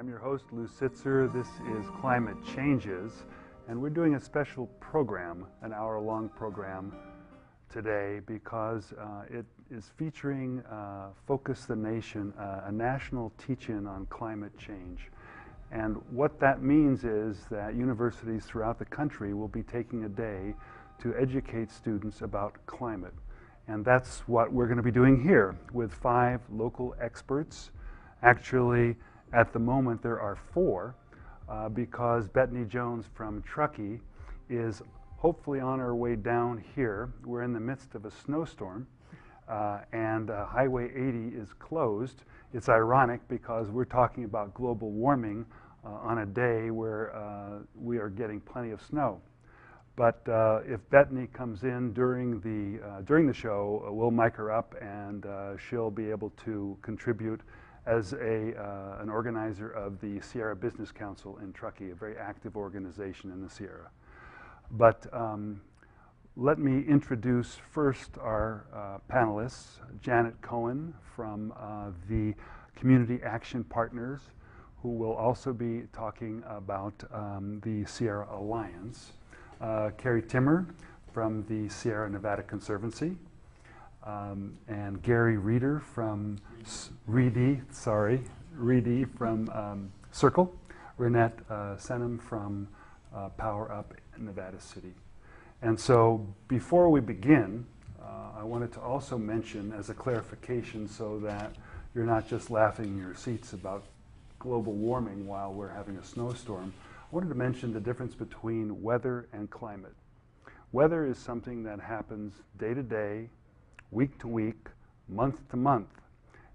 I'm your host, Lou Sitzer. This is Climate Changes, and we're doing a special program, an hour-long program today, because it is featuring Focus the Nation, a national teach-in on climate change. And what that means is that universities throughout the country will be taking a day to educate students about climate. And that's what we're going to be doing here with 5 local experts. Actually, at the moment, there are 4 because Bethany Jones from Truckee is hopefully on her way down here. We're in the midst of a snowstorm, and Highway 80 is closed. It's ironic because we're talking about global warming on a day where we are getting plenty of snow. But if Bethany comes in during the show, we'll mic her up, and she'll be able to contribute as an organizer of the Sierra Business Council in Truckee, a very active organization in the Sierra. But let me introduce first our panelists, Janet Cohen from the Community Action Partners, who will also be talking about the Sierra Alliance, Carrie Timmer from the Sierra Nevada Conservancy, and Gary Reeder from Reedy from Circle, Renette Senham from Power Up in Nevada City. And so before we begin, I wanted to also mention as a clarification so that you're not just laughing in your seats about global warming while we're having a snowstorm, I wanted to mention the difference between weather and climate. Weather is something that happens day to day, week to week, month to month,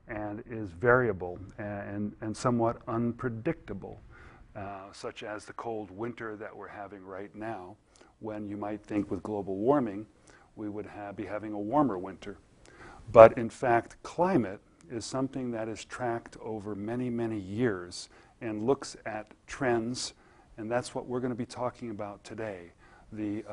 and is variable and somewhat unpredictable, such as the cold winter that we're having right now, when you might think with global warming we would be having a warmer winter. But in fact, climate is something that is tracked over many, many years and looks at trends, and that's what we're going to be talking about today. The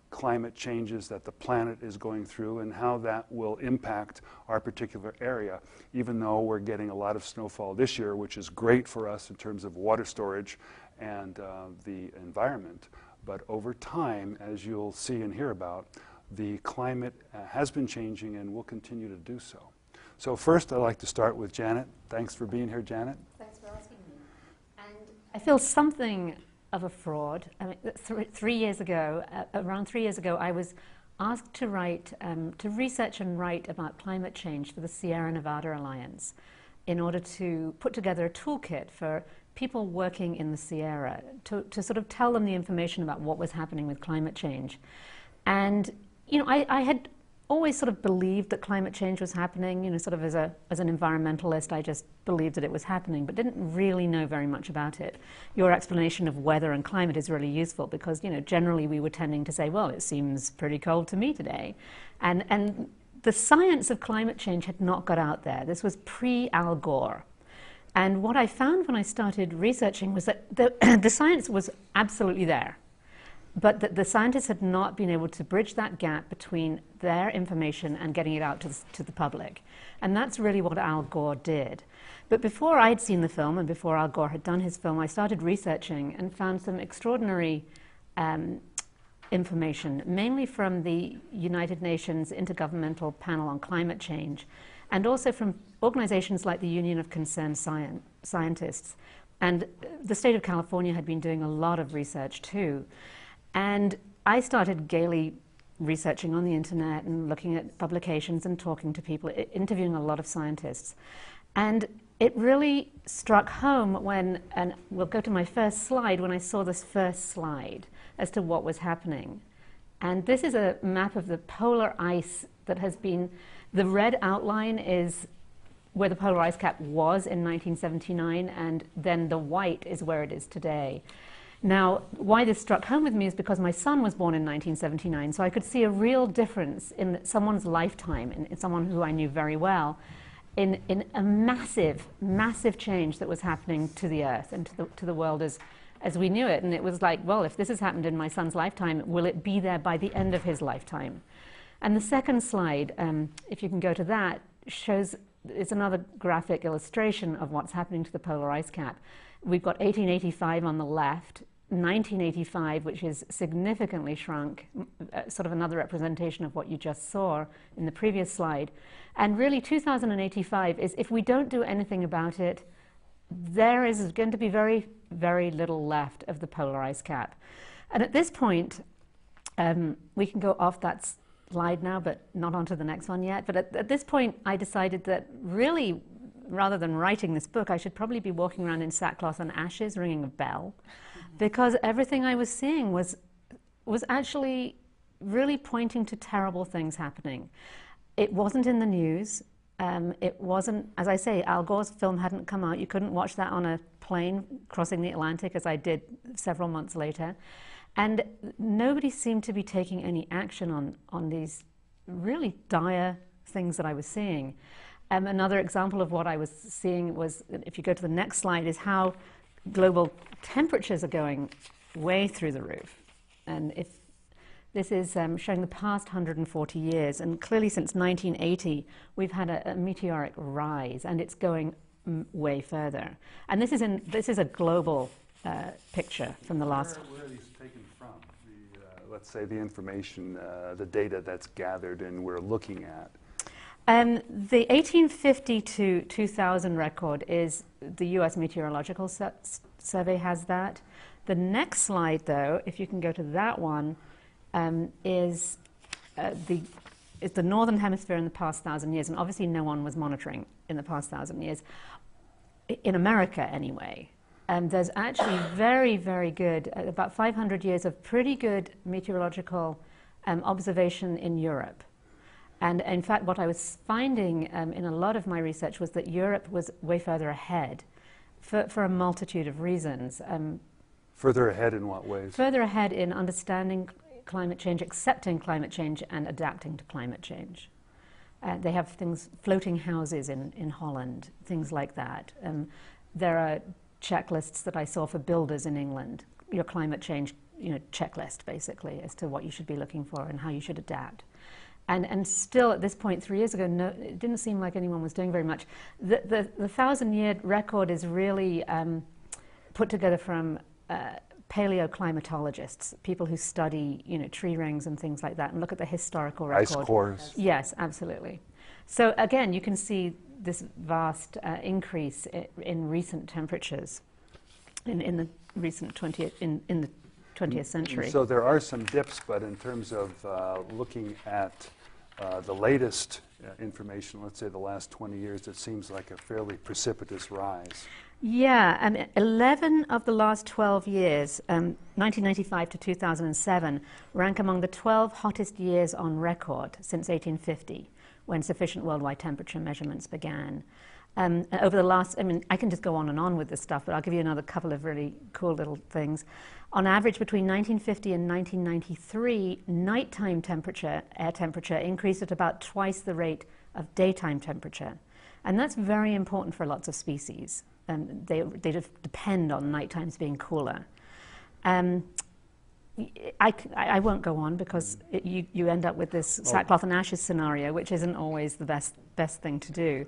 climate changes that the planet is going through and how that will impact our particular area, even though we're getting a lot of snowfall this year, which is great for us in terms of water storage and the environment. But over time, as you'll see and hear about, the climate has been changing and will continue to do so. So first, I'd like to start with Janet. Thanks for being here, Janet. Thanks for asking me. And I feel something of a fraud. I mean, around 3 years ago, I was asked to research and write about climate change for the Sierra Nevada Alliance in order to put together a toolkit for people working in the Sierra to sort of tell them the information about what was happening with climate change. And, you know, I had always sort of believed that climate change was happening, you know, sort of as an environmentalist. I just believed that it was happening, but didn't really know very much about it. Your explanation of weather and climate is really useful because, you know, generally we were tending to say, well, it seems pretty cold to me today. And the science of climate change had not got out there. This was pre-Al Gore. And what I found when I started researching was that the science was absolutely there, but that the scientists had not been able to bridge that gap between their information and getting it out to the public. And that's really what Al Gore did. But before I'd seen the film and before Al Gore had done his film, I started researching and found some extraordinary information, mainly from the United Nations Intergovernmental Panel on Climate Change, and also from organizations like the Union of Concerned Scientists. And the state of California had been doing a lot of research too. And I started gaily researching on the internet and looking at publications and talking to people, interviewing a lot of scientists. And it really struck home when, and we'll go to my first slide, when I saw this first slide as to what was happening. And this is a map of the polar ice that has been, the red outline is where the polar ice cap was in 1979, and then the white is where it is today. Now, why this struck home with me is because my son was born in 1979, so I could see a real difference in someone's lifetime, in someone who I knew very well, in a massive, massive change that was happening to the Earth and to the world as we knew it. And it was like, well, if this has happened in my son's lifetime, will it be there by the end of his lifetime? And the second slide, if you can go to that, shows, it's another graphic illustration of what's happening to the polar ice cap. We've got 1885 on the left, 1985, which is significantly shrunk, sort of another representation of what you just saw in the previous slide. And really 2085 is, if we don't do anything about it, there is going to be very, very little left of the polar ice cap. And at this point, we can go off that slide now, but not onto the next one yet. But at this point, I decided that really, rather than writing this book, I should probably be walking around in sackcloth and ashes, ringing a bell, because everything I was seeing was actually really pointing to terrible things happening. It wasn't in the news. It wasn't, as I say, Al Gore's film hadn't come out. You couldn't watch that on a plane crossing the Atlantic, as I did several months later. And nobody seemed to be taking any action on these really dire things that I was seeing. Another example of what I was seeing was, if you go to the next slide, is how global temperatures are going way through the roof. And if this is showing the past 140 years, and clearly since 1980, we've had a meteoric rise, and it's going way further. And this is a global picture from the last. Where are these taken from? Let's say the information, the data that's gathered and we're looking at. The 1850 to 2000 record is the U.S. Meteorological Survey has that. The next slide, though, if you can go to that one, is the Northern Hemisphere in the past 1,000 years. And obviously no one was monitoring in the past 1,000 years, in America anyway. There's actually very, very good, about 500 years of pretty good meteorological observation in Europe. And in fact, what I was finding in a lot of my research was that Europe was way further ahead for a multitude of reasons. Further ahead in what ways? Further ahead in understanding climate change, accepting climate change, and adapting to climate change. They have things, floating houses in Holland, things like that. There are checklists that I saw for builders in England, your climate change checklist, basically, as to what you should be looking for and how you should adapt. And still, at this point, 3 years ago, it didn't seem like anyone was doing very much. The 1,000-year record is really put together from paleoclimatologists, people who study, tree rings and things like that, and look at the historical record. Ice cores. Yes, absolutely. So again, you can see this vast increase in recent temperatures in the recent 20th in the 20th century. So there are some dips, but in terms of looking at the latest information, let's say the last 20 years, it seems like a fairly precipitous rise. Yeah, 11 of the last 12 years, 1995 to 2007, rank among the 12 hottest years on record since 1850, when sufficient worldwide temperature measurements began. Over the last, I can just go on and on with this stuff, but I'll give you another couple of really cool little things. On average, between 1950 and 1993, nighttime temperature, air temperature, increased at about twice the rate of daytime temperature. And that's very important for lots of species. They depend on nighttimes being cooler. I won't go on because you end up with this sackcloth and ashes scenario, which isn't always the best thing to do.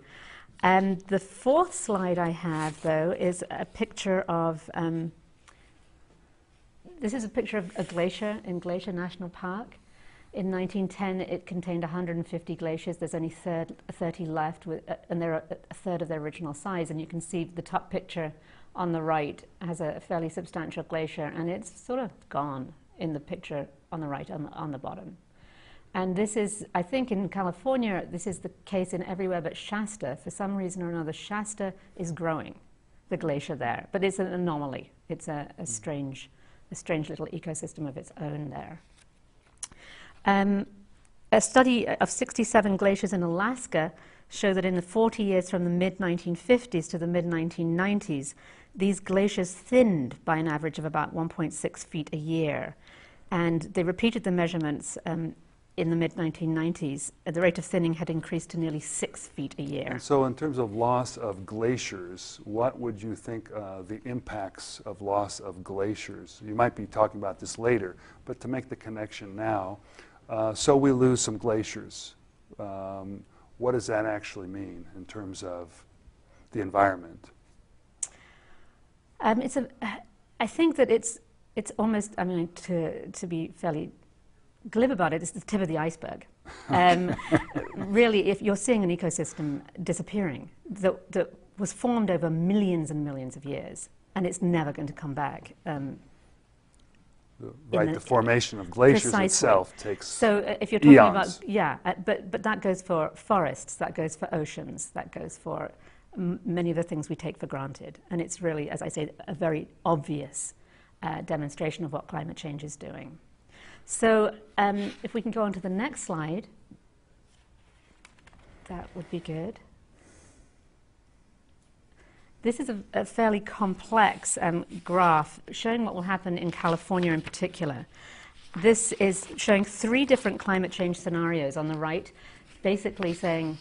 The fourth slide I have, though, is a picture of, this is a picture of a glacier in Glacier National Park. In 1910, it contained 150 glaciers. There's only 30 left, and they're a third of their original size. And you can see the top picture on the right has a fairly substantial glacier, and it's sort of gone in the picture on the right, on the bottom. And this is, I think in California, this is the case in everywhere but Shasta. For some reason or another, Shasta is growing, the glacier there. But it's an anomaly. It's a strange little ecosystem of its own there. A study of 67 glaciers in Alaska showed that in the 40 years from the mid-1950s to the mid-1990s, these glaciers thinned by an average of about 1.6 feet a year. And they repeated the measurements in the mid-1990s. The rate of thinning had increased to nearly 6 feet a year. And so in terms of loss of glaciers, what would you think the impacts of loss of glaciers? You might be talking about this later, but to make the connection now, so we lose some glaciers. What does that actually mean in terms of the environment? I think that it's almost, I mean, to be fairly glib about it, it's the tip of the iceberg. Really, if you're seeing an ecosystem disappearing that was formed over millions and millions of years, and it's never going to come back. The formation of glaciers precisely. itself takes So if you're talking eons. but that goes for forests, that goes for oceans, that goes for many of the things we take for granted. And it's really, as I say, a very obvious demonstration of what climate change is doing. So if we can go on to the next slide, that would be good. This is a fairly complex graph showing what will happen in California in particular. This is showing 3 different climate change scenarios on the right, basically saying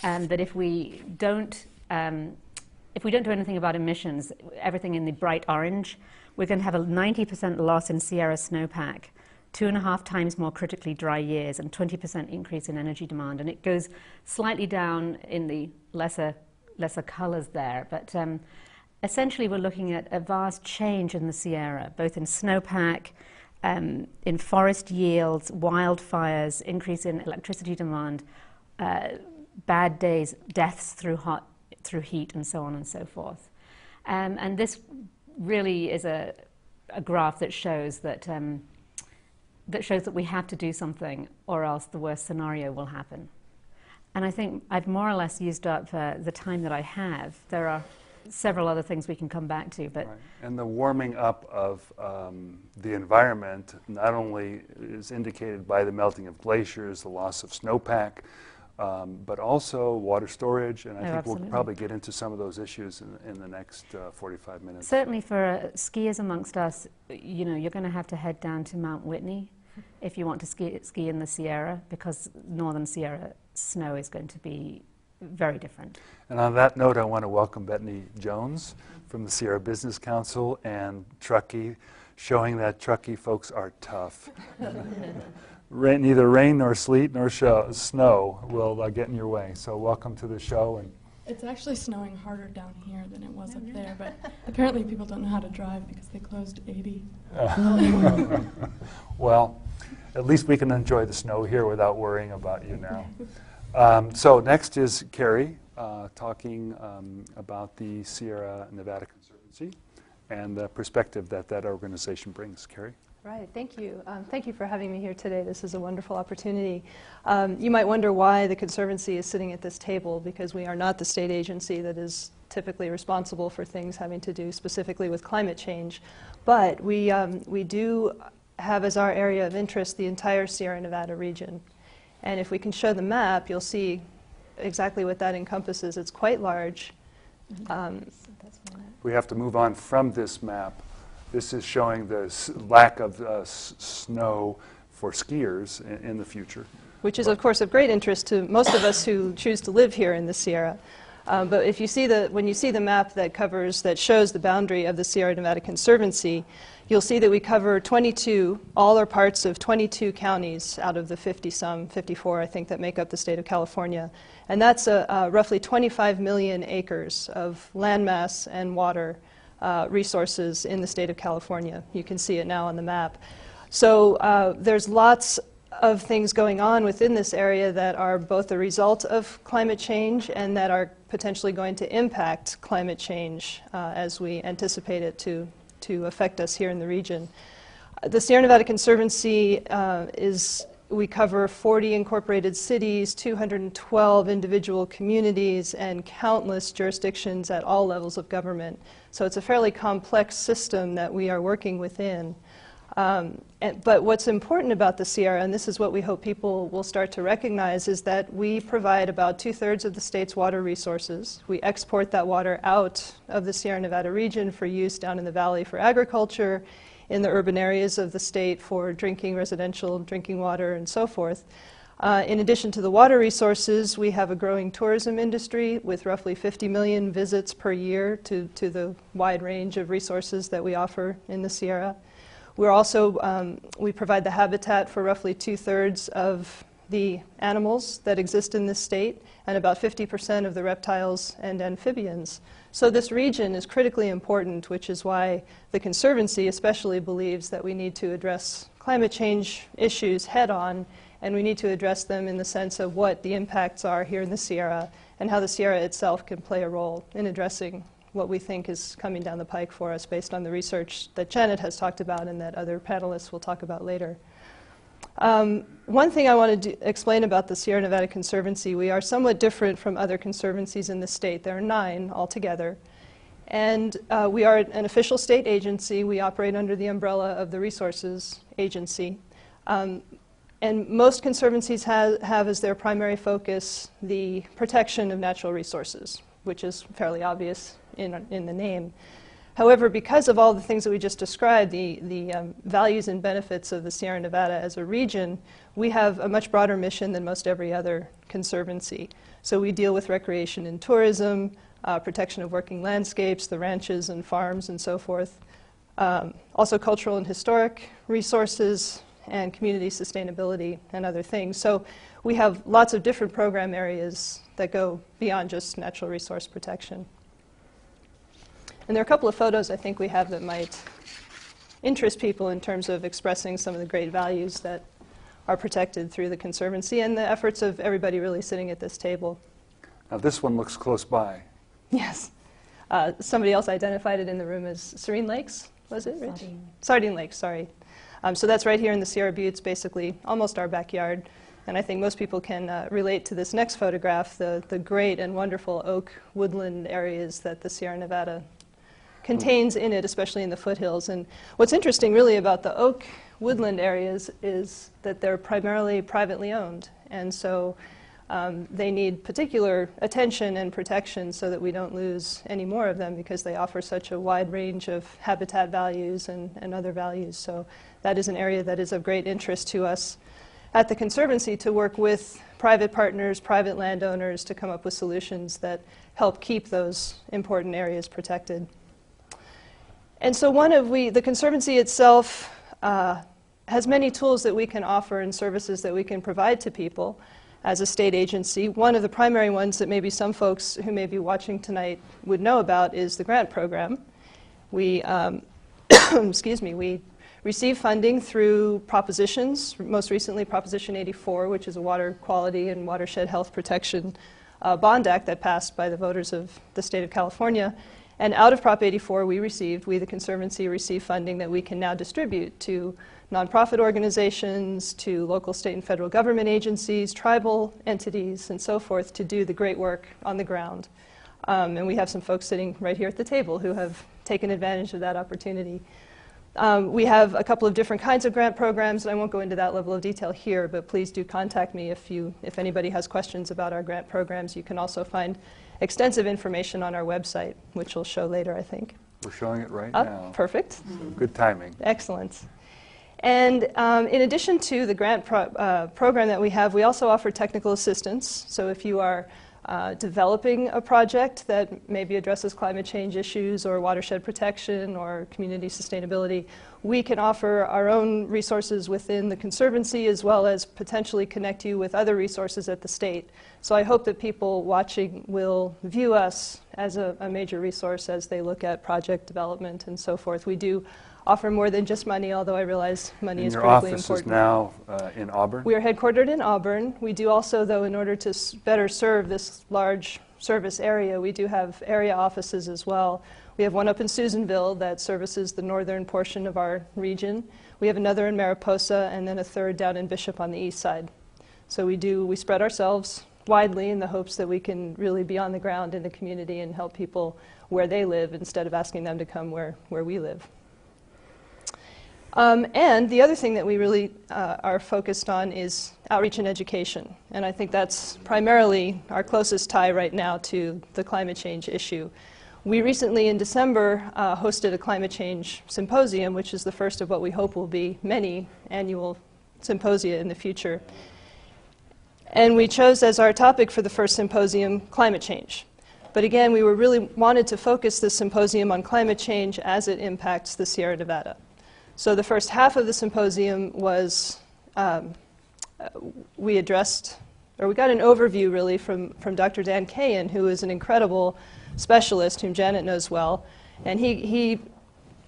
that if we don't do anything about emissions, everything in the bright orange, we're going to have a 90% loss in Sierra snowpack, 2.5 times more critically dry years, and 20% increase in energy demand. And it goes slightly down in the lesser colors there, but essentially we're looking at a vast change in the Sierra, both in snowpack, in forest yields, wildfires, increase in electricity demand, bad days, deaths through heat, and so on and so forth. And this really is a graph that shows that we have to do something, or else the worst scenario will happen. And I think I've more or less used up the time that I have. There are several other things we can come back to, but right. And the warming up of the environment not only is indicated by the melting of glaciers, the loss of snowpack, but also water storage, and I think absolutely. we'll probably get into some of those issues in the next 45 minutes. Certainly for skiers amongst us, you know, you're going to have to head down to Mount Whitney if you want to ski in the Sierra, because northern Sierra snow is going to be very different. And on that note, I want to welcome Bethany Jones from the Sierra Business Council and Truckee, showing that Truckee folks are tough. Neither rain nor sleet nor snow will get in your way. So welcome to the show. And it's actually snowing harder down here than it was up there, but apparently people don't know how to drive because they closed 80. Well, at least we can enjoy the snow here without worrying about you now. So next is Carrie talking about the Sierra Nevada Conservancy and the perspective that organization brings. Carrie? Right, thank you. Thank you for having me here today. This is a wonderful opportunity. You might wonder why the Conservancy is sitting at this table, because we are not the state agency that is typically responsible for things having to do specifically with climate change. But we do have as our area of interest the entire Sierra Nevada region. And if we can show the map, you'll see exactly what that encompasses. It's quite large. We have to move on from this map. This is showing the lack of snow for skiers in the future. Which is, of course, of great interest to most of us who choose to live here in the Sierra. But if you see when you see the map that shows the boundary of the Sierra Nevada Conservancy, you'll see that we cover 22, all or parts of 22 counties out of the 50-some, 54, I think, that make up the state of California. And that's roughly 25 million acres of landmass and water resources in the state of California. You can see it now on the map. So there's lots of things going on within this area that are both a result of climate change and that are potentially going to impact climate change as we anticipate it to affect us here in the region. The Sierra Nevada Conservancy we cover 40 incorporated cities, 212 individual communities, and countless jurisdictions at all levels of government. So it's a fairly complex system that we are working within. But what's important about the Sierra, and this is what we hope people will start to recognize, is that we provide about 2/3 of the state's water resources. We export that water out of the Sierra Nevada region for use down in the valley for agriculture, in the urban areas of the state for drinking, residential drinking water, and so forth. In addition to the water resources, we have a growing tourism industry with roughly 50 million visits per year to the wide range of resources that we offer in the Sierra. We're also, we provide the habitat for roughly 2/3 of the animals that exist in this state and about 50% of the reptiles and amphibians. So this region is critically important, which is why the Conservancy especially believes that we need to address climate change issues head-on, and we need to address them in the sense of what the impacts are here in the Sierra and how the Sierra itself can play a role in addressing what we think is coming down the pike for us based on the research that Janet has talked about and that other panelists will talk about later. One thing I want to explain about the Sierra Nevada Conservancy, we are somewhat different from other conservancies in the state. There are 9 altogether. And we are an official state agency. We operate under the umbrella of the Resources Agency. And most conservancies have as their primary focus the protection of natural resources, which is fairly obvious in the name. However, because of all the things that we just described, the values and benefits of the Sierra Nevada as a region, we have a much broader mission than most every other conservancy. So we deal with recreation and tourism, protection of working landscapes, the ranches and farms and so forth. Also cultural and historic resources and community sustainability and other things. So we have lots of different program areas that go beyond just natural resource protection. And there are a couple of photos I think we have that might interest people in terms of expressing some of the great values that are protected through the Conservancy and the efforts of everybody really sitting at this table. Now this one looks close by. Yes. Somebody else identified it in the room as Serene Lakes, was it, Rich? Sardine. Sardine Lakes, sorry. So that's right here in the Sierra Buttes, basically almost our backyard. And I think most people can relate to this next photograph, the great and wonderful oak woodland areas that the Sierra Nevada contains in it, especially in the foothills. And what's interesting really about the oak woodland areas is that they're primarily privately owned. And so they need particular attention and protection so that we don't lose any more of them, because they offer such a wide range of habitat values and other values. So that is an area that is of great interest to us at the Conservancy, to work with private partners, private landowners, to come up with solutions that help keep those important areas protected. And so the Conservancy itself has many tools that we can offer and services that we can provide to people as a state agency. One of the primary ones that maybe some folks who may be watching tonight would know about is the grant program. We, we receive funding through propositions, most recently Proposition 84, which is a water quality and watershed health protection bond act that passed by the voters of the state of California. And out of Prop 84, we, the Conservancy, received funding that we can now distribute to nonprofit organizations, to local, state, and federal government agencies, tribal entities, and so forth, to do the great work on the ground. And we have some folks sitting right here at the table who have taken advantage of that opportunity. We have a couple of different kinds of grant programs, and I won't go into that level of detail here, but please do contact me if anybody has questions about our grant programs. You can also find extensive information on our website, which we'll show later, I think. We're showing it right now. Perfect. So good timing. Excellent. And in addition to the grant program that we have, we also offer technical assistance. So if you are developing a project that maybe addresses climate change issues or watershed protection or community sustainability, we can offer our own resources within the Conservancy, as well as potentially connect you with other resources at the state. So I hope that people watching will view us as a major resource as they look at project development and so forth. We do offer more than just money, although I realize money is critically important. Your office is now in Auburn? We are headquartered in Auburn. We do also, though, in order to better serve this large service area, we do have area offices as well. We have one up in Susanville that services the northern portion of our region. We have another in Mariposa, and then a third down in Bishop on the east side. So we spread ourselves widely in the hopes that we can really be on the ground in the community and help people where they live instead of asking them to come where we live. And the other thing that we really are focused on is outreach and education. And I think that's primarily our closest tie right now to the climate change issue. We recently, in December, hosted a climate change symposium, which is the first of what we hope will be many annual symposia in the future. And we chose as our topic for the first symposium climate change. But again, we really wanted to focus this symposium on climate change as it impacts the Sierra Nevada. So the first half of the symposium was we addressed, or we got an overview really from Dr. Dan Kahan, who is an incredible specialist whom Janet knows well, and he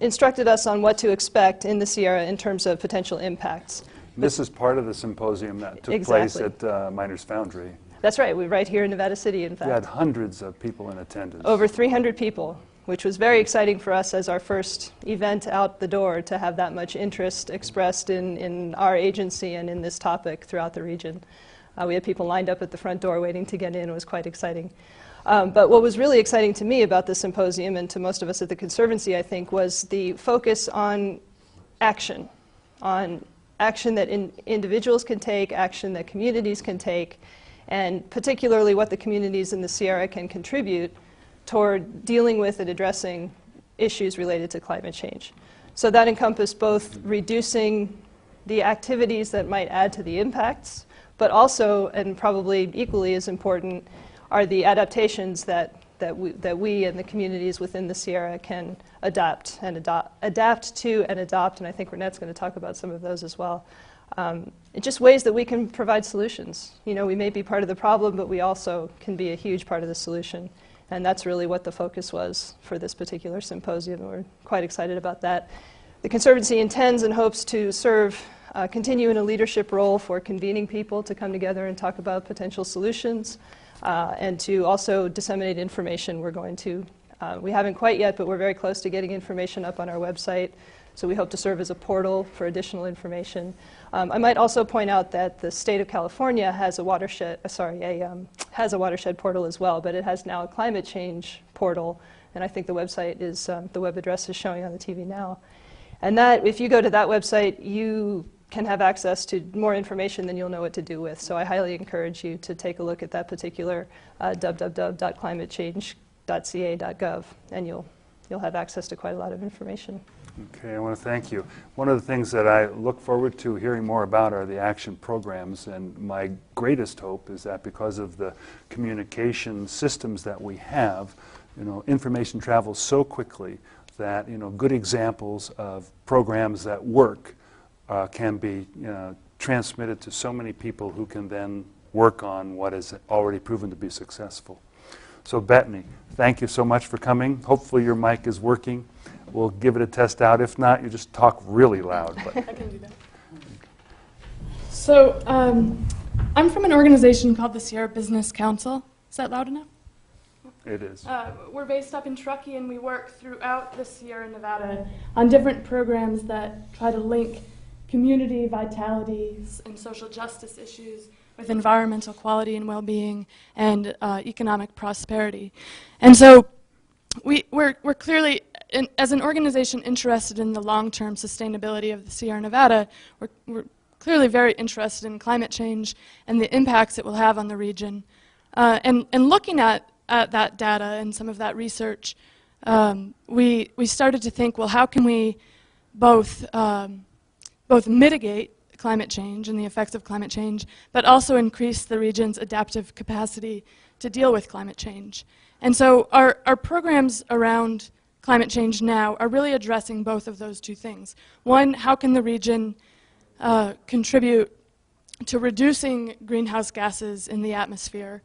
instructed us on what to expect in the Sierra in terms of potential impacts. This is part of the symposium that took Exactly. place at Miners Foundry. That's right, we're right here in Nevada City, in fact. We had hundreds of people in attendance. Over 300 people, which was very exciting for us as our first event out the door to have that much interest expressed in our agency and in this topic throughout the region. We had people lined up at the front door waiting to get in. It was quite exciting. But what was really exciting to me about the symposium, and to most of us at the Conservancy, I think, was the focus on action that individuals can take, action that communities can take, and particularly what the communities in the Sierra can contribute toward dealing with and addressing issues related to climate change. So that encompassed both reducing the activities that might add to the impacts, but also, and probably equally as important, are the adaptations that we and the communities within the Sierra can adapt to and adopt, and I think Renette's going to talk about some of those as well. Just ways that we can provide solutions. You know, we may be part of the problem, but we also can be a huge part of the solution. And that's really what the focus was for this particular symposium. We're quite excited about that. The Conservancy intends and hopes to continue in a leadership role for convening people to come together and talk about potential solutions, and to also disseminate information. We haven't quite yet, but we're very close to getting information up on our website. So we hope to serve as a portal for additional information. I might also point out that the state of California has a watershed portal as well, but it has now a climate change portal, and I think the website is, the web address is showing on the TV now. And that, if you go to that website, you can have access to more information than you'll know what to do with. So I highly encourage you to take a look at that particular www.climatechange.ca.gov, and you'll have access to quite a lot of information. Okay, I want to thank you. One of the things that I look forward to hearing more about are the action programs, and my greatest hope is that because of the communication systems that we have, information travels so quickly that good examples of programs that work can be transmitted to so many people who can then work on what is already proven to be successful. So Bethany, thank you so much for coming. Hopefully your mic is working. We'll give it a test out. If not, you just talk really loud. But. I can do that. So I'm from an organization called the Sierra Business Council. Is that loud enough? It is. We're based up in Truckee, and we work throughout the Sierra Nevada on different programs that try to link community vitality and social justice issues with environmental quality and well-being and economic prosperity. And so we're clearly, as an organization interested in the long-term sustainability of the Sierra Nevada, we're clearly very interested in climate change and the impacts it will have on the region. And looking at that data and some of that research, we started to think, well, how can we both mitigate climate change and the effects of climate change, but also increase the region's adaptive capacity to deal with climate change. And so our programs around climate change now are really addressing both of those two things. One, how can the region contribute to reducing greenhouse gases in the atmosphere?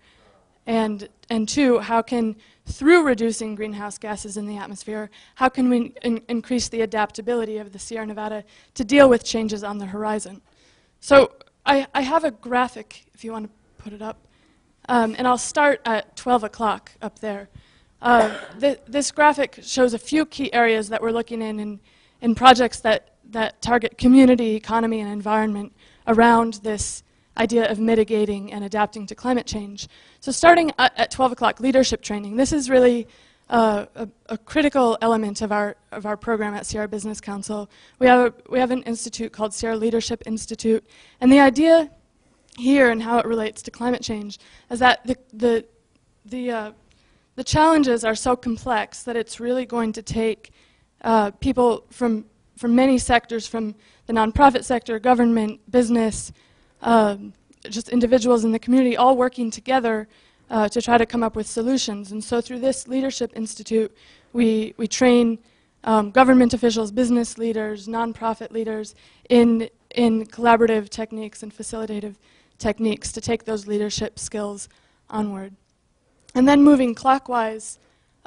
And two, how can, through reducing greenhouse gases in the atmosphere, how can we increase the adaptability of the Sierra Nevada to deal with changes on the horizon? So I have a graphic, if you want to put it up, and I'll start at 12 o'clock up there. This graphic shows a few key areas that we're looking in projects that target community, economy, and environment around this idea of mitigating and adapting to climate change. So starting at 12 o'clock, leadership training. This is really a critical element of our program at Sierra Business Council. We have an institute called Sierra Leadership Institute, and the idea here and how it relates to climate change is that the challenges are so complex that it's really going to take people from many sectors, from the nonprofit sector, government, business, just individuals in the community, all working together to try to come up with solutions. And so through this Leadership Institute, we train government officials, business leaders, nonprofit leaders in in collaborative techniques and facilitative techniques to take those leadership skills onward. And then moving clockwise,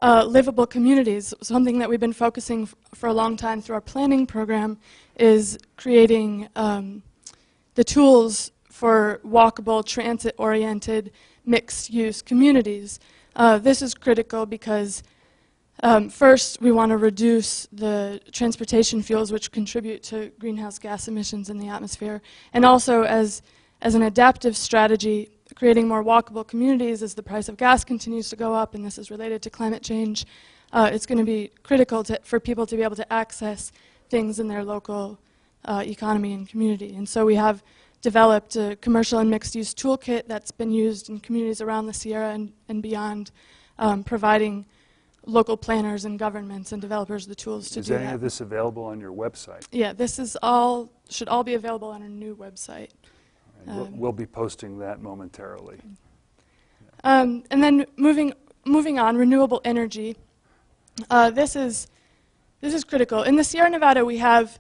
livable communities, something that we've been focusing for a long time through our planning program, is creating the tools for walkable, transit-oriented, mixed-use communities. This is critical because first, we want to reduce the transportation fuels which contribute to greenhouse gas emissions in the atmosphere. And also, as an adaptive strategy, creating more walkable communities as the price of gas continues to go up, and this is related to climate change, it's going to be critical for people to be able to access things in their local economy and community. And so we have developed a commercial and mixed-use toolkit that's been used in communities around the Sierra and beyond, providing local planners and governments and developers the tools to do that. Is any of this available on your website? Yeah, this is should all be available on our new website. We'll be posting that momentarily. And then moving on, renewable energy. This is critical. In the Sierra Nevada, we have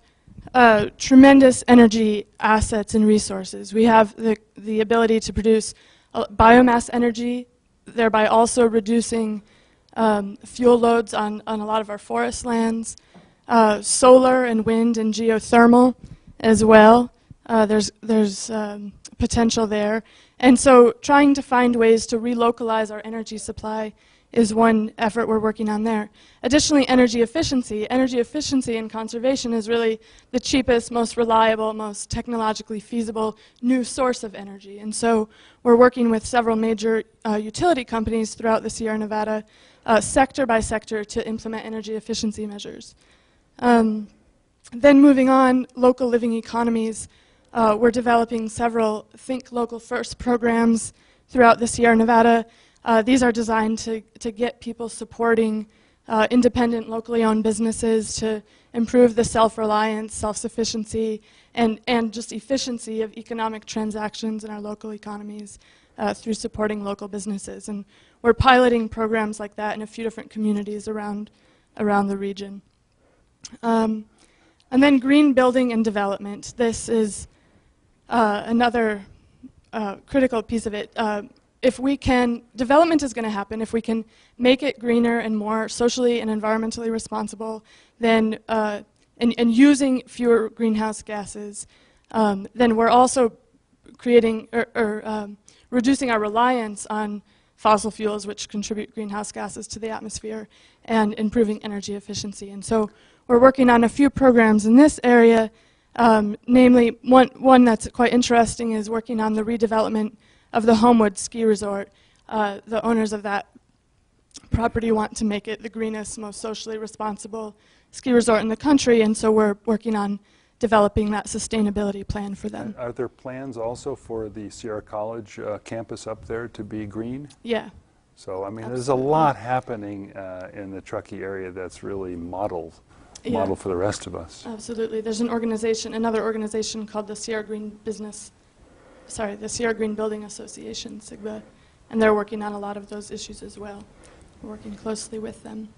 tremendous energy assets and resources. We have the ability to produce biomass energy, thereby also reducing fuel loads on a lot of our forest lands, solar and wind and geothermal as well. There's potential there. And so trying to find ways to relocalize our energy supply is one effort we're working on there. Additionally, energy efficiency. Energy efficiency and conservation is really the cheapest, most reliable, most technologically feasible new source of energy. And so we're working with several major utility companies throughout the Sierra Nevada, sector by sector, to implement energy efficiency measures. Then moving on, local living economies. We're developing several Think Local First programs throughout the Sierra Nevada. These are designed to get people supporting independent, locally owned businesses to improve the self-reliance, self-sufficiency, and just efficiency of economic transactions in our local economies through supporting local businesses. And we're piloting programs like that in a few different communities around the region. And then green building and development. This is another critical piece of it. If we can, development is going to happen. If we can make it greener and more socially and environmentally responsible, then and using fewer greenhouse gases, then we're also creating or reducing our reliance on fossil fuels, which contribute greenhouse gases to the atmosphere, and improving energy efficiency. And so we're working on a few programs in this area. Namely, one that's quite interesting is working on the redevelopment of the Homewood Ski Resort. The owners of that property want to make it the greenest, most socially responsible ski resort in the country, and so we're working on developing that sustainability plan for them. Are there plans also for the Sierra College campus up there to be green? Yeah. So, I mean, Absolutely. there's a lot happening in the Truckee area that's really model for the rest of us. Absolutely. There's another organization called the Sierra Green Building Association, SIGBA, and they're working on a lot of those issues as well. We're working closely with them.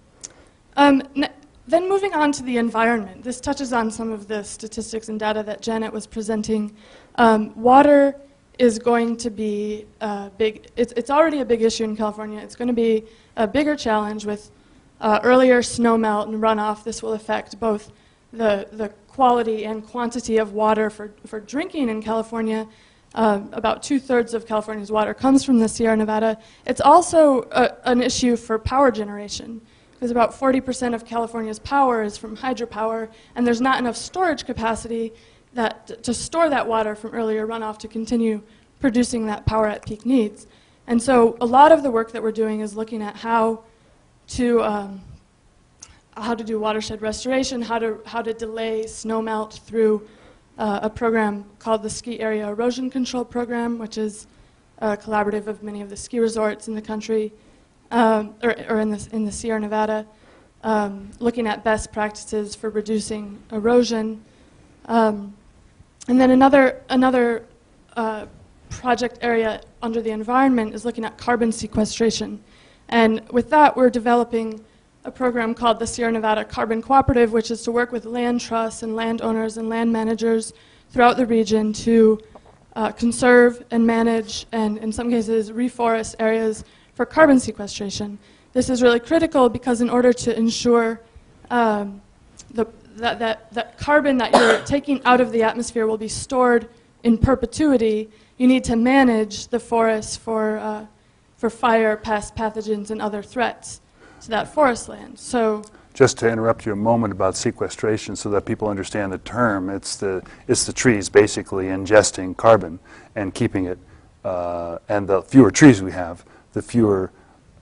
Then moving on to the environment. This touches on some of the statistics and data that Janet was presenting. Water is going to be big. It's already a big issue in California. It's going to be a bigger challenge with earlier snow melt and runoff. This will affect both the quality and quantity of water for drinking in California. About 2/3 of California's water comes from the Sierra Nevada. It's also an issue for power generation, because about 40% of California's power is from hydropower, and there's not enough storage capacity to store that water from earlier runoff to continue producing that power at peak needs. And so a lot of the work that we're doing is looking at how to do watershed restoration, how to delay snowmelt through a program called the Ski Area Erosion Control Program, which is a collaborative of many of the ski resorts in the country, or in the Sierra Nevada, looking at best practices for reducing erosion. And then another project area under the environment is looking at carbon sequestration. And with that, we're developing a program called the Sierra Nevada Carbon Cooperative, which is to work with land trusts and landowners and land managers throughout the region to conserve and manage, and in some cases reforest areas for carbon sequestration. This is really critical because in order to ensure that carbon that you're taking out of the atmosphere will be stored in perpetuity, you need to manage the forests for fire, pest, pathogens, and other threats to that forest land. So, just to interrupt you a moment about sequestration so that people understand the term, it's the trees basically ingesting carbon and keeping it, and the fewer trees we have, the fewer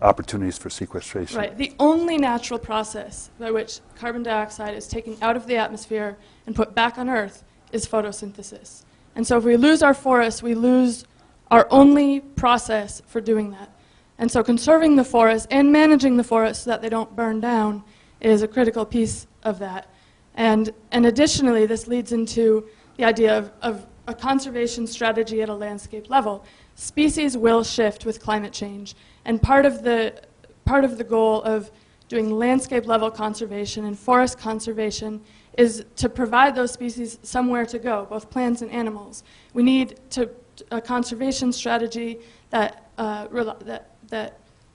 opportunities for sequestration. right. The only natural process by which carbon dioxide is taken out of the atmosphere and put back on Earth is photosynthesis. And so if we lose our forests, we lose our only process for doing that. And so conserving the forests and managing the forests so that they don't burn down is a critical piece of that. And additionally, this leads into the idea of a conservation strategy at a landscape level. Species will shift with climate change, and part of the goal of doing landscape level conservation and forest conservation is to provide those species somewhere to go, both plants and animals. We need a conservation strategy that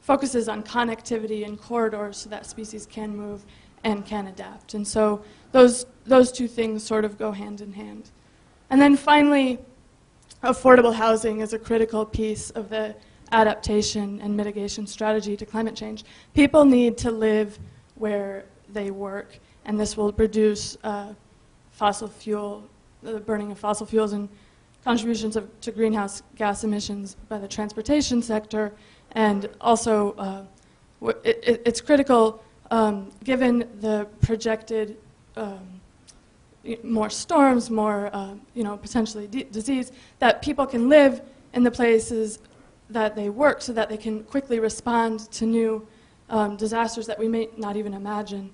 focuses on connectivity and corridors so that species can move and can adapt. And so those two things sort of go hand in hand. And then finally, affordable housing is a critical piece of the adaptation and mitigation strategy to climate change. People need to live where they work, and this will reduce the burning of fossil fuels and contributions to greenhouse gas emissions by the transportation sector. And also, it's critical, given the projected more storms, more potentially disease, that people can live in the places that they work so that they can quickly respond to new disasters that we may not even imagine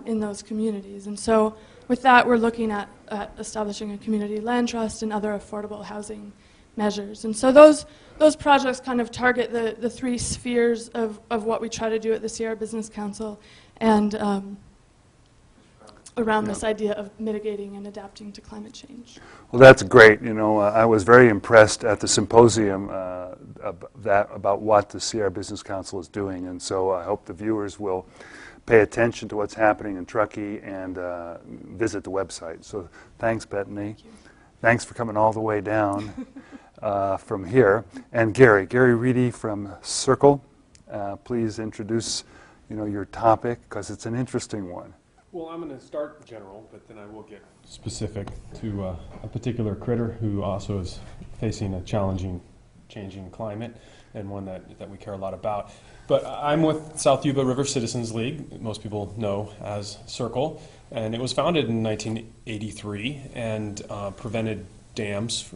in those communities. And so with that, we're looking at establishing a community land trust and other affordable housing measures. And so those projects kind of target the three spheres of what we try to do at the Sierra Business Council, and around this idea of mitigating and adapting to climate change. Well, that's great. I was very impressed at the symposium about what the Sierra Business Council is doing, and so I hope the viewers will pay attention to what's happening in Truckee and visit the website. So thanks, Bethany. Thanks for coming all the way down from here. And Gary Reedy from Circle, please introduce your topic, because it's an interesting one. Well, I'm going to start general, but then I will get specific to a particular critter who also is facing a challenging, changing climate, and one that we care a lot about. But I'm with South Yuba River Citizens League, most people know as Circle, and it was founded in 1983 and prevented dams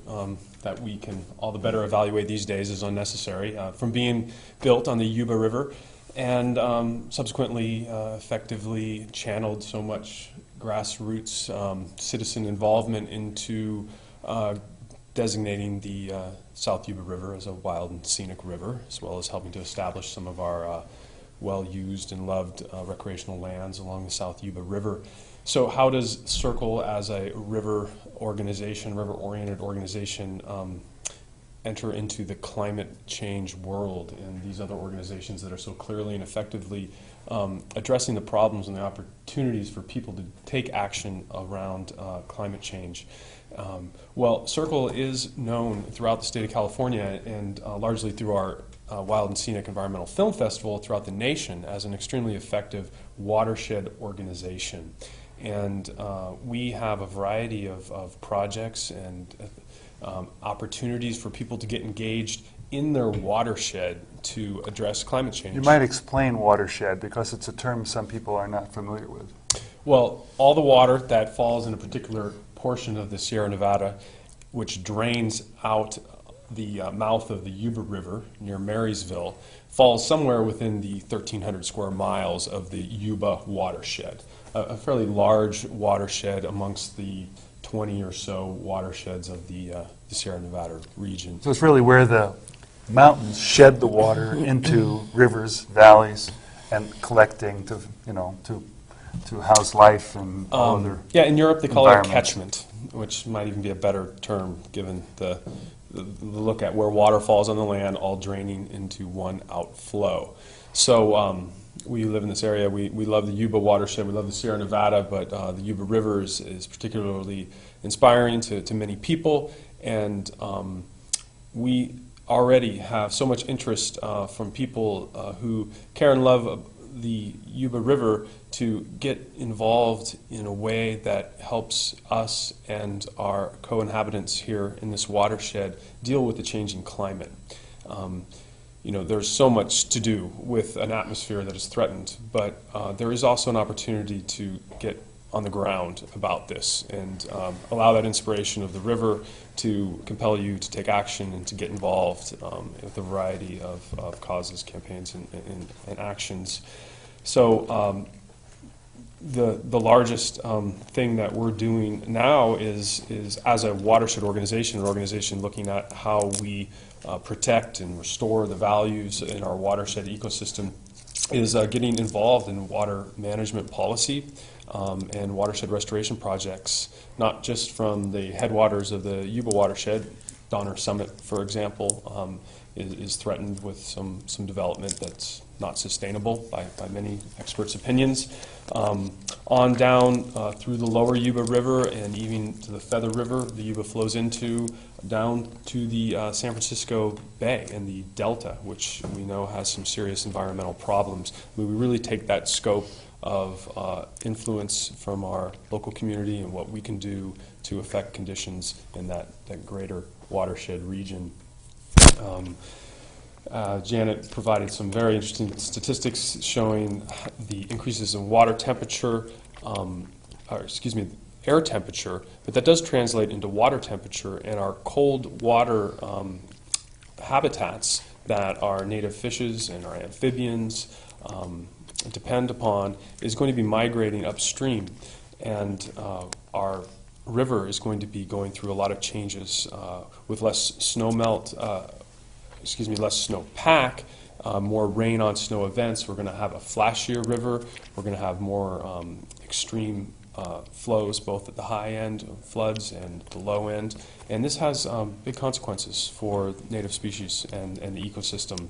that we can all the better evaluate these days as unnecessary from being built on the Yuba River, and subsequently effectively channeled so much grassroots citizen involvement into designating the South Yuba River as a wild and scenic river, as well as helping to establish some of our well-used and loved recreational lands along the South Yuba River. So how does Circle as a river organization, river-oriented organization, enter into the climate change world and these other organizations that are so clearly and effectively addressing the problems and the opportunities for people to take action around climate change? Well, Circle is known throughout the state of California and largely through our Wild and Scenic Environmental Film Festival throughout the nation as an extremely effective watershed organization. And we have a variety of projects and opportunities for people to get engaged in their watershed to address climate change. You might explain watershed, because it's a term some people are not familiar with. Well, all the water that falls in a particular portion of the Sierra Nevada, which drains out the mouth of the Yuba River near Marysville, falls somewhere within the 1,300 square miles of the Yuba watershed, a fairly large watershed amongst the 20 or so watersheds of the Sierra Nevada region. So it's really where the mountains shed the water into rivers, valleys, and collecting to to house life and all other Yeah, in Europe they call it a environments. catchment, which might even be a better term given the look at where water falls on the land, all draining into one outflow. So we live in this area. We love the Yuba watershed. We love the Sierra Nevada, but the Yuba River is particularly inspiring to many people. And we already have so much interest from people who care and love the Yuba River to get involved in a way that helps us and our co-inhabitants here in this watershed deal with the changing climate. You know, there's so much to do with an atmosphere that is threatened, but there is also an opportunity to get on the ground about this and allow that inspiration of the river to compel you to take action and to get involved with a variety of causes, campaigns, and actions. So the largest thing that we're doing now is as a watershed organization, an organization looking at how we protect and restore the values in our watershed ecosystem, is getting involved in water management policy and watershed restoration projects, not just from the headwaters of the Yuba watershed. Donner Summit, for example, is threatened with some development that's not sustainable by many experts' opinions. On down through the lower Yuba River and even to the Feather River, the Yuba flows into, down to the San Francisco Bay and the Delta, which we know has some serious environmental problems. I mean, we really take that scope of influence from our local community and what we can do to affect conditions in that greater watershed region. Janet provided some very interesting statistics showing the increases in water temperature, air temperature, but that does translate into water temperature, and our cold water habitats that our native fishes and our amphibians depend upon is going to be migrating upstream, and our river is going to be going through a lot of changes with less snow melt, less snowpack, more rain on snow events. We're going to have a flashier river. We're going to have more extreme flows, both at the high end, floods, and the low end. And this has big consequences for native species and the ecosystem.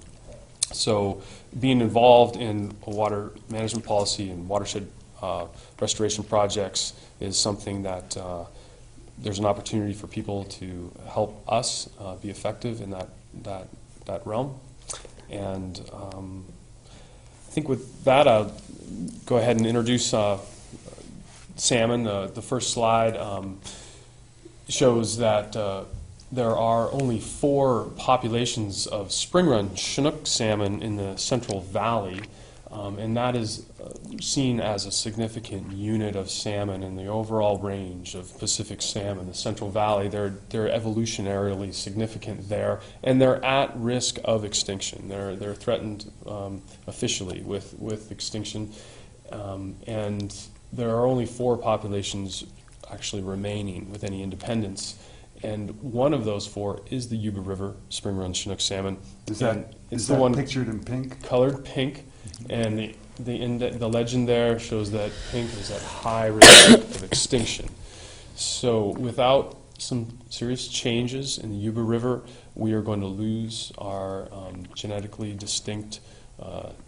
So being involved in a water management policy and watershed restoration projects is something that there's an opportunity for people to help us be effective in that realm. And I think with that, I'll go ahead and introduce salmon. The first slide shows that there are only 4 populations of spring run Chinook salmon in the Central Valley, and that is seen as a significant unit of salmon in the overall range of Pacific salmon. The Central Valley, they're evolutionarily significant there, and they're at risk of extinction. They're threatened officially with extinction, and there are only 4 populations actually remaining with any independence. And one of those 4 is the Yuba River spring run Chinook salmon. Is that one pictured in pink? Colored pink, and the legend there shows that pink is at high risk of extinction. So without some serious changes in the Yuba River, we are going to lose our genetically distinct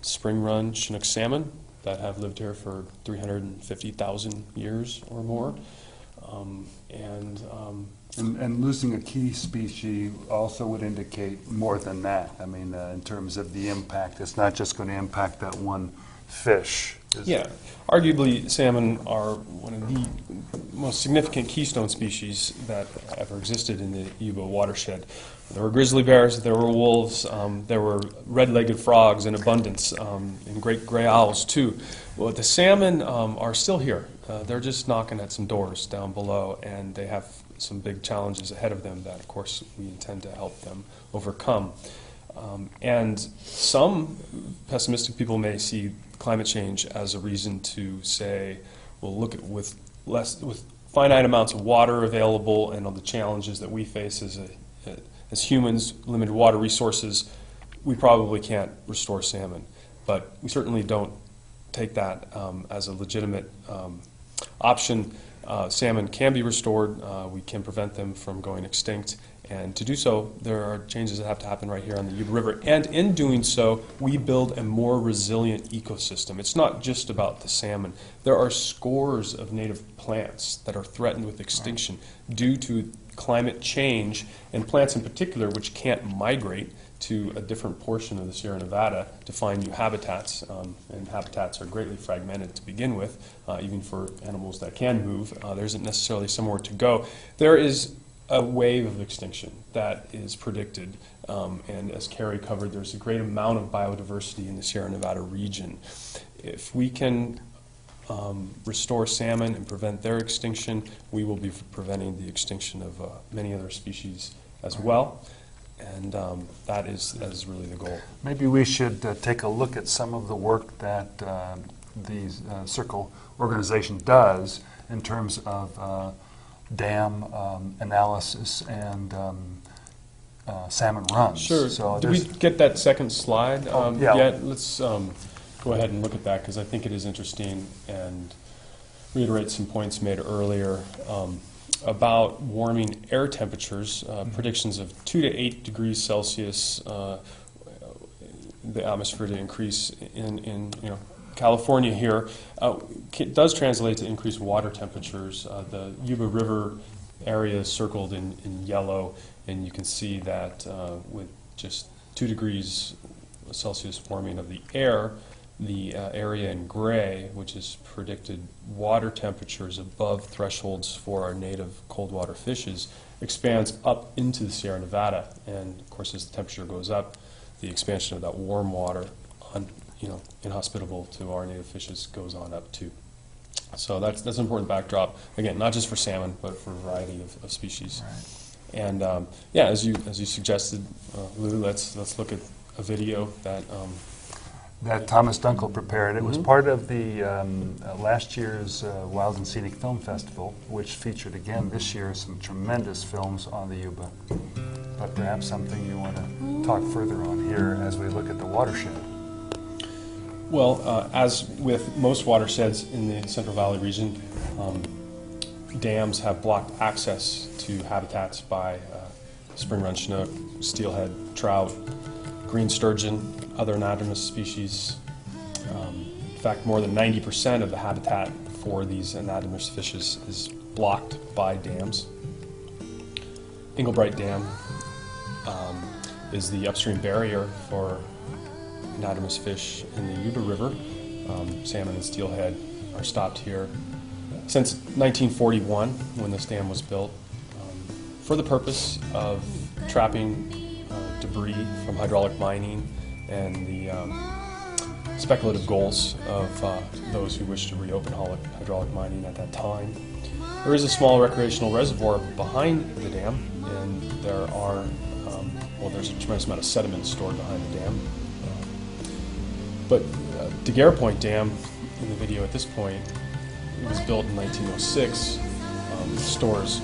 spring run Chinook salmon that have lived here for 350,000 years or more. And losing a key species also would indicate more than that. I mean, in terms of the impact, it's not just going to impact that one fish. Yeah, arguably salmon are one of the most significant keystone species that ever existed in the Yuba watershed. There were grizzly bears, there were wolves, there were red-legged frogs in abundance, and great gray owls too. Well, the salmon are still here. They're just knocking at some doors down below, and they have some big challenges ahead of them that, of course, we intend to help them overcome. And some pessimistic people may see climate change as a reason to say, well, look at with finite amounts of water available and all the challenges that we face as humans, limited water resources, we probably can't restore salmon. But we certainly don't take that as a legitimate option. Salmon can be restored. We can prevent them from going extinct. And to do so, there are changes that have to happen right here on the Yuba River. And in doing so, we build a more resilient ecosystem. It's not just about the salmon. There are scores of native plants that are threatened with extinction due to climate change, and plants in particular which can't migrate to a different portion of the Sierra Nevada to find new habitats. And habitats are greatly fragmented to begin with, even for animals that can move. There isn't necessarily somewhere to go. There is a wave of extinction that is predicted, and as Carrie covered, there's a great amount of biodiversity in the Sierra Nevada region. If we can restore salmon and prevent their extinction, we will be preventing the extinction of many other species as well, and that is really the goal. Maybe we should take a look at some of the work that the Circle organization does in terms of dam analysis and salmon runs. Sure. So did we get that second slide yeah. yet? Let's go ahead and look at that, because I think it is interesting and reiterate some points made earlier about warming air temperatures. Predictions of 2 to 8 degrees Celsius, the atmosphere to increase in California here, it does translate to increased water temperatures. The Yuba River area is circled in yellow, and you can see that with just 2 degrees Celsius warming of the air, the area in gray, which is predicted water temperatures above thresholds for our native cold water fishes, expands up into the Sierra Nevada. And of course, as the temperature goes up, the expansion of that warm water inhospitable to our native fishes goes on up too. So that's an important backdrop. Again, not just for salmon, but for a variety of species. Right. And as you suggested, Lou, let's look at a video that Thomas Dunkel prepared. It was part of the last year's Wild and Scenic Film Festival, which featured again this year some tremendous films on the Yuba. But perhaps something you want to talk further on here as we look at the watershed. Well, as with most watersheds in the Central Valley region, dams have blocked access to habitats by spring run chinook, steelhead, trout, green sturgeon, other anadromous species. In fact, more than 90% of the habitat for these anadromous fishes is blocked by dams. Englebright Dam is the upstream barrier for anadromous fish in the Yuba River. Salmon and steelhead are stopped here since 1941, when this dam was built, for the purpose of trapping debris from hydraulic mining and the speculative goals of those who wish to reopen hydraulic mining at that time. There is a small recreational reservoir behind the dam, and there are, there's a tremendous amount of sediment stored behind the dam. But Daguerre Point Dam, in the video at this point, it was built in 1906, stores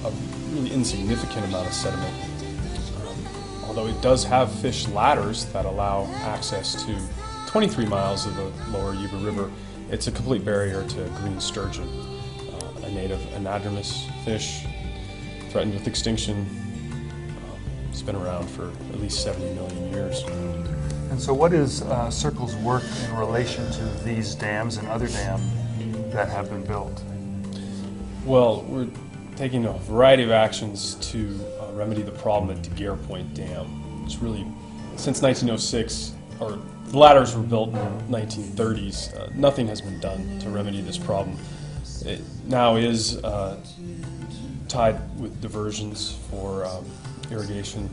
a really insignificant amount of sediment. Although it does have fish ladders that allow access to 23 miles of the lower Yuba River, it's a complete barrier to green sturgeon, a native anadromous fish threatened with extinction. It's been around for at least 70 million years. And so what is Circle's work in relation to these dams and other dams that have been built? Well, we're taking a variety of actions to remedy the problem at Daguerre Point Dam. It's really, since 1906, or the ladders were built in the 1930s, nothing has been done to remedy this problem. It now is tied with diversions for irrigation,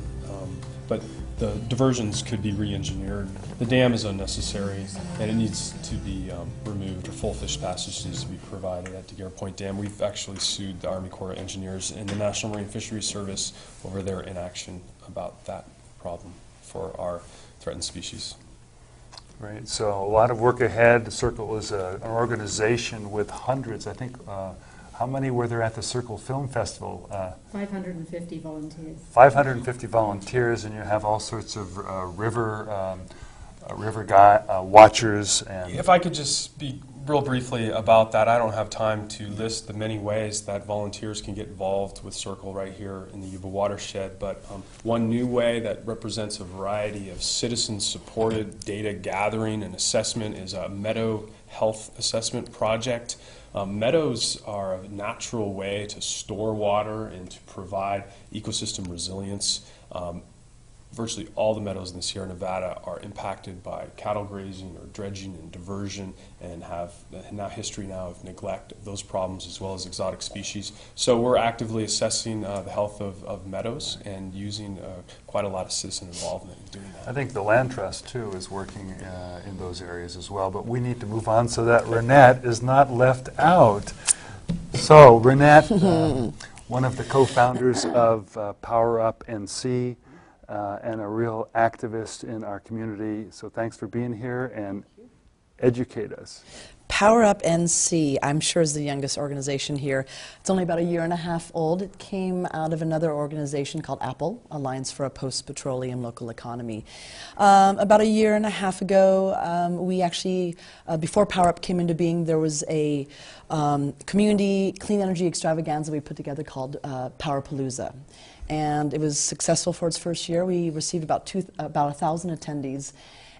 but the diversions could be re-engineered. The dam is unnecessary, and it needs to be removed, or full fish passage needs to be provided at Daguerre Point Dam. We've actually sued the Army Corps of Engineers and the National Marine Fisheries Service over their inaction about that problem for our threatened species. Right, so a lot of work ahead. Circle is an organization with hundreds, I think, how many were there at the Circle Film Festival? 550 volunteers. 550 volunteers, and you have all sorts of river river watchers. And if I could just speak real briefly about that. I don't have time to list the many ways that volunteers can get involved with Circle right here in the Yuba watershed, but one new way that represents a variety of citizen-supported data gathering and assessment is a meadow health assessment project. Meadows are a natural way to store water and to provide ecosystem resilience. Virtually all the meadows in the Sierra Nevada are impacted by cattle grazing or dredging and diversion, and have a history now of neglect of those problems as well as exotic species. So we're actively assessing the health of meadows and using quite a lot of citizen involvement in doing that. I think the Land Trust, too, is working in those areas as well. But we need to move on so that Renette is not left out. So, Renette, one of the co-founders of Power Up NC, and a real activist in our community. So thanks for being here, and educate us. Power Up NC, I'm sure, is the youngest organization here. It's only about 1.5 years old. It came out of another organization called APPLE, Alliance for a Post-Petroleum Local Economy. About 1.5 years ago, we actually, before Power Up came into being, there was a community clean energy extravaganza we put together called Powerpalooza. And it was successful for its first year. We received about 1,000 attendees.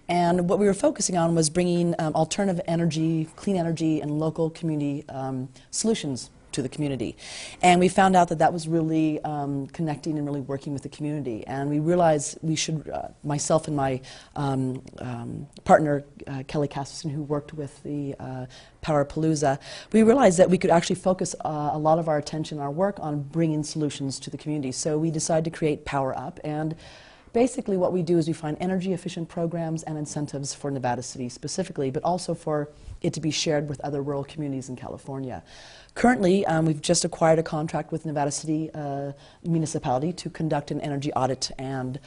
And what we were focusing on was bringing alternative energy, clean energy, and local community solutions to the community. And we found out that that was really connecting and really working with the community. And we realized we should, myself and my partner, Kelly Casperson, who worked with the Powerpalooza, we realized that we could actually focus a lot of our attention, our work, on bringing solutions to the community. So we decided to create Power Up. And basically what we do is we find energy-efficient programs and incentives for Nevada City specifically, but also for it to be shared with other rural communities in California. Currently, we've just acquired a contract with Nevada City municipality to conduct an energy audit and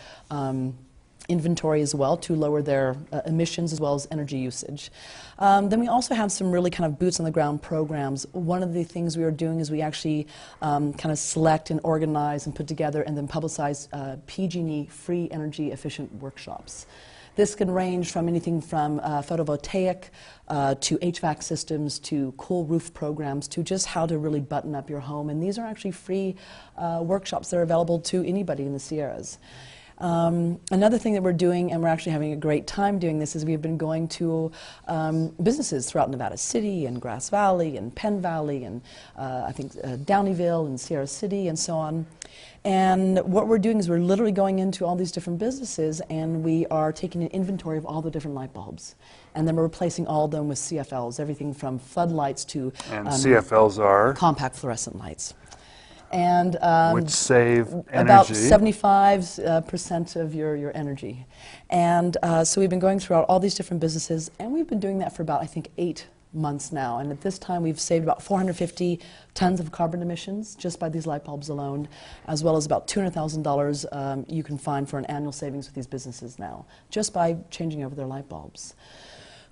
inventory as well to lower their emissions as well as energy usage. Then we also have some really kind of boots-on-the-ground programs. One of the things we are doing is we actually kind of select and organize and put together and then publicize PG&E free energy-efficient workshops. This can range from anything from photovoltaic to HVAC systems to cool roof programs to just how to really button up your home. And these are actually free workshops that are available to anybody in the Sierras. Another thing that we're doing, and we're actually having a great time doing this, is we've been going to businesses throughout Nevada City and Grass Valley and Penn Valley and I think Downeyville and Sierra City and so on. And what we're doing is we're literally going into all these different businesses and we are taking an inventory of all the different light bulbs. And then we're replacing all of them with CFLs, everything from floodlights to CFLs are? Compact fluorescent lights. And which save energy. About 75% of your energy. And so we've been going throughout all these different businesses, and we've been doing that for about, I think, 8 months now. And at this time, we've saved about 450 tons of carbon emissions just by these light bulbs alone, as well as about $200,000 you can find for an annual savings with these businesses now, just by changing over their light bulbs.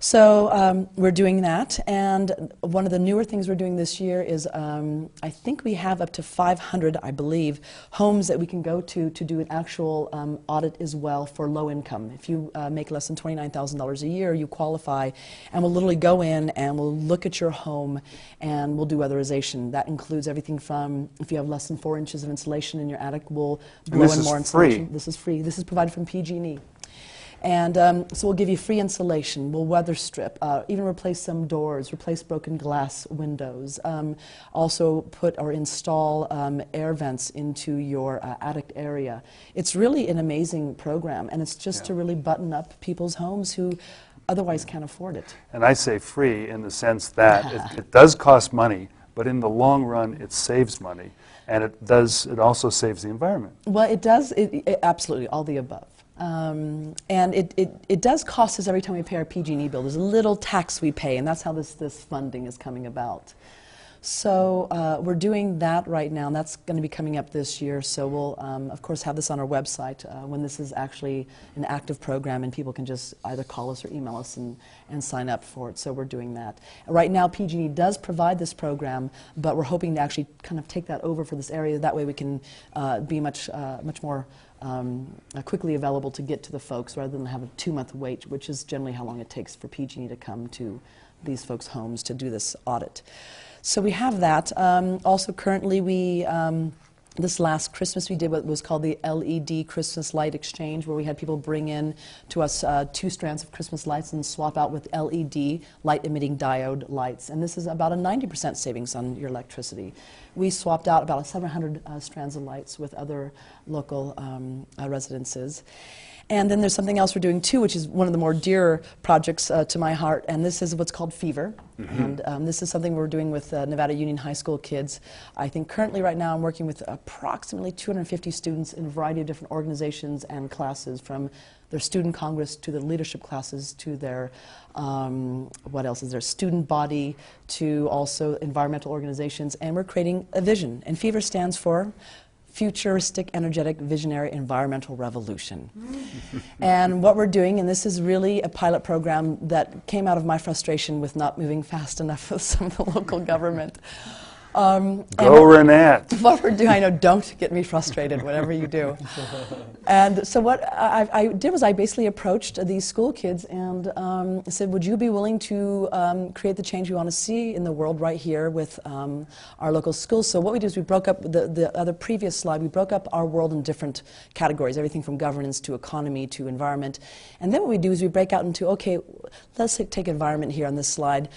So we're doing that, and one of the newer things we're doing this year is I think we have up to 500, I believe, homes that we can go to do an actual audit as well for low income. If you make less than $29,000 a year, you qualify, and we'll literally go in and we'll look at your home and we'll do weatherization. That includes everything from, if you have less than 4 inches of insulation in your attic, we'll blow in more insulation. This is free. This is provided from PG&E. And so we'll give you free insulation, we'll weather strip, even replace some doors, replace broken glass windows, also put or install air vents into your attic area. It's really an amazing program, and it's just to really button up people's homes who otherwise can't afford it. And I say free in the sense that it does cost money, but in the long run it saves money, and it also saves the environment. Well, it does, absolutely, all the above. And it does cost us every time we pay our PG&E bill. There's a little tax we pay, and that's how this funding is coming about. So we're doing that right now, and that's going to be coming up this year. So we'll, of course, have this on our website when this is actually an active program, and people can just either call us or email us and sign up for it. So we're doing that. Right now, PG&E does provide this program, but we're hoping to actually kind of take that over for this area. That way we can be much more quickly available to get to the folks rather than have a 2-month wait, which is generally how long it takes for PG&E to come to these folks' homes to do this audit. So we have that. Also currently this last Christmas we did what was called the LED Christmas Light Exchange, where we had people bring in to us 2 strands of Christmas lights and swap out with LED light-emitting diode lights. And this is about a 90% savings on your electricity. We swapped out about 700 strands of lights with other local residences. And then there's something else we're doing too, which is one of the more dear projects to my heart, and this is what's called Fever. And this is something we're doing with Nevada Union High School kids. I think currently right now I'm working with approximately 250 students in a variety of different organizations and classes, from their student congress to the leadership classes to their, what else is there, student body, to also environmental organizations, and we're creating a vision. And Fever stands for Futuristic, Energetic, Visionary, Environmental Revolution. And what we're doing, and this is really a pilot program that came out of my frustration with not moving fast enough with some of the local government. Go, Renette. What we're doing, I know, don't get me frustrated, whatever you do. And so what I did was I basically approached these school kids and said, would you be willing to create the change we want to see in the world right here with our local schools? So what we did is we broke up, the other previous slide, we broke up our world in different categories, everything from governance to economy to environment. And then what we do is we break out into, okay, let's take environment here on this slide.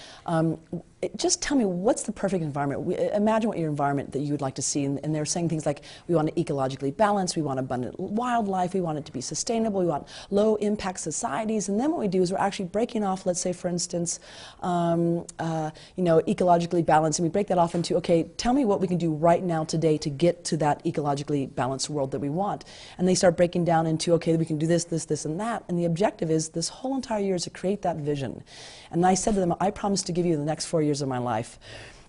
Just tell me, what's the perfect environment? Imagine what your environment that you would like to see. And they're saying things like, we want it ecologically balanced, we want abundant wildlife, we want it to be sustainable, we want low impact societies. And then what we do is we're actually breaking off, let's say for instance, ecologically balanced, and we break that off into, okay, tell me what we can do right now today to get to that ecologically balanced world that we want. And they start breaking down into, okay, we can do this, this, this, and that. And the objective is this whole entire year is to create that vision. And I said to them, I promise to give you the next 4 years of my life.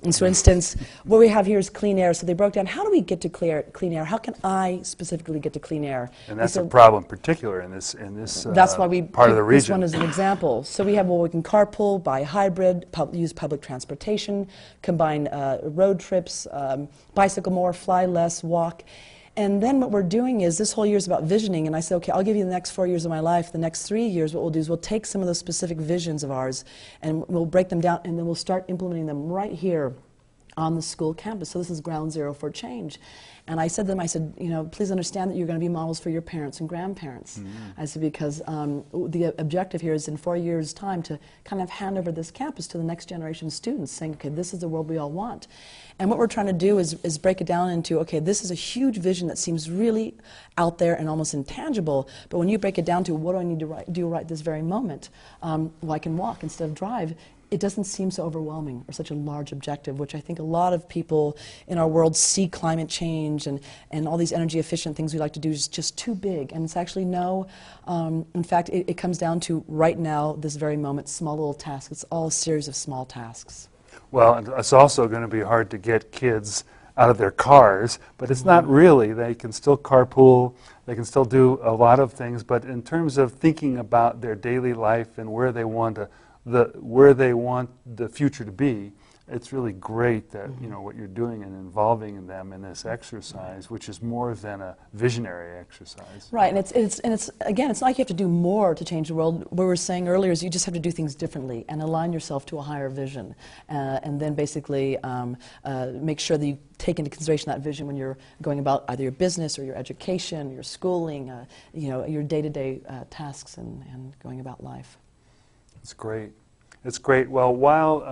And so, for instance, what we have here is clean air. So they broke down, how do we get to clean air? How can I specifically get to clean air? And that's a problem particular in this that's why we part of the region. This one is an example. So we have, well, we can carpool, buy hybrid, use public transportation, combine road trips, bicycle more, fly less, walk. And then what we're doing is, this whole year is about visioning, and I say, okay, I'll give you the next 4 years of my life. The next 3 years, what we'll do is we'll take some of those specific visions of ours, and we'll break them down, and then we'll start implementing them right here on the school campus. So this is ground zero for change. And I said to them, I said, please understand that you're going to be models for your parents and grandparents. I said, because the objective here is in 4 years' time to kind of hand over this campus to the next generation of students, saying, okay, this is the world we all want. And what we're trying to do is break it down into, okay, this is a huge vision that seems really out there and almost intangible, but when you break it down to what do I need to do right this very moment, well, I can walk instead of drive. It doesn't seem so overwhelming or such a large objective, which I think a lot of people in our world see climate change and all these energy efficient things we like to do is just too big. And it's actually no, in fact, it comes down to right now, this very moment, small little tasks. It's all a series of small tasks. Well, it's also going to be hard to get kids out of their cars, but it's not really. They can still carpool, they can still do a lot of things, but in terms of thinking about their daily life and where they want the future to be, it's really great that what you're doing and involving them in this exercise, which is more than a visionary exercise. Right, and it's again, it's not like you have to do more to change the world. What we were saying earlier is you just have to do things differently and align yourself to a higher vision, and then basically make sure that you take into consideration that vision when you're going about either your business or your education, your schooling, your day-to-day tasks and going about life. It's great. It's great. Well, while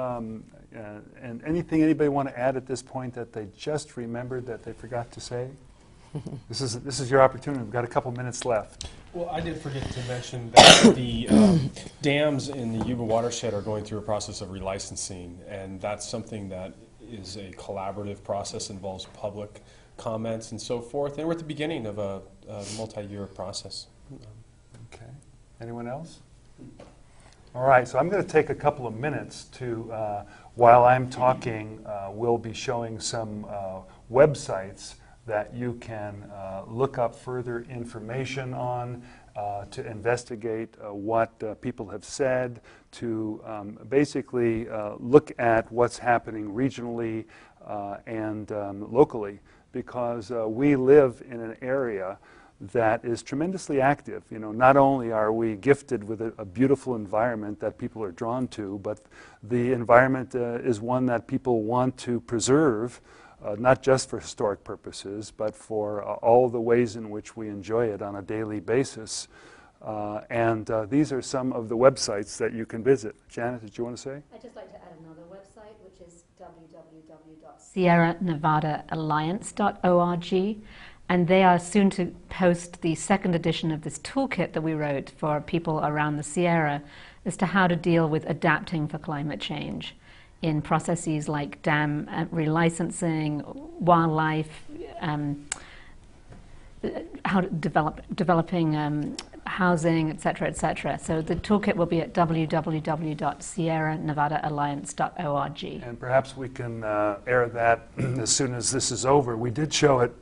and anything anybody want to add at this point that they just remembered that they forgot to say? This is your opportunity. We've got a couple minutes left. Well, I did forget to mention that the dams in the Yuba watershed are going through a process of relicensing, and that's something that is a collaborative process, involves public comments and so forth, and we're at the beginning of a multi-year process. Okay. Anyone else? All right, so I'm going to take a couple of minutes to, while I'm talking, we'll be showing some websites that you can look up further information on, to investigate what people have said, to basically look at what's happening regionally and locally, because we live in an area that is tremendously active. You know, not only are we gifted with a beautiful environment that people are drawn to, but the environment is one that people want to preserve, not just for historic purposes, but for all the ways in which we enjoy it on a daily basis. And these are some of the websites that you can visit. Janet, did you want to say? I'd just like to add another website, which is www.sierranevadaalliance.org. And they are soon to post the second edition of this toolkit that we wrote for people around the Sierra as to how to deal with adapting for climate change in processes like dam relicensing, wildlife, how to developing housing, etc., etc. So the toolkit will be at www.sierranevadaalliance.org. And perhaps we can air that as soon as this is over. We did show it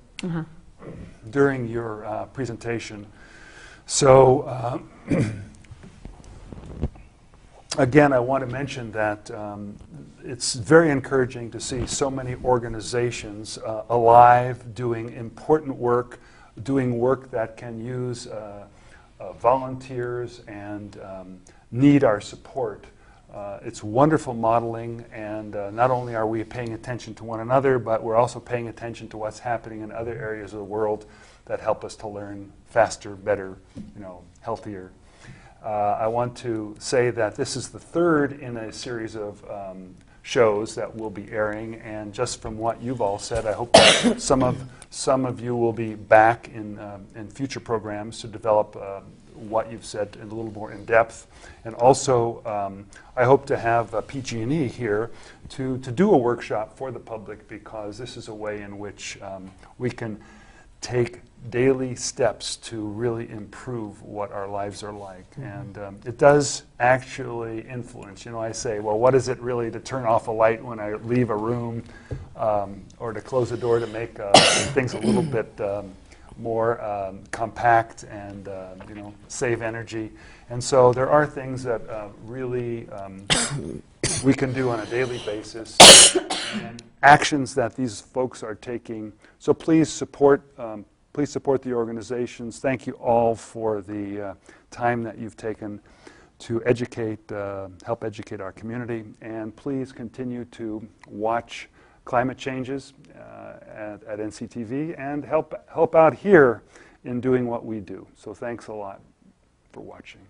during your presentation. So again, I want to mention that it's very encouraging to see so many organizations alive, doing important work, doing work that can use volunteers and need our support. It's wonderful modeling, and not only are we paying attention to one another, but we're also paying attention to what's happening in other areas of the world that help us to learn faster, better, healthier. I want to say that this is the third in a series of shows that we'll be airing, and just from what you've all said, I hope that some of you will be back in future programs to develop what you've said in a little more in depth. And also, I hope to have PG&E here to do a workshop for the public, because this is a way in which we can take daily steps to really improve what our lives are like. And it does actually influence. I say, well, what is it really to turn off a light when I leave a room, or to close a door to make things a little bit more compact and save energy. And so there are things that really we can do on a daily basis, and actions that these folks are taking. So please support the organizations. Thank you all for the time that you've taken to educate, help educate our community. And please continue to watch Climate Changes at NCTV and help out here in doing what we do. So thanks a lot for watching.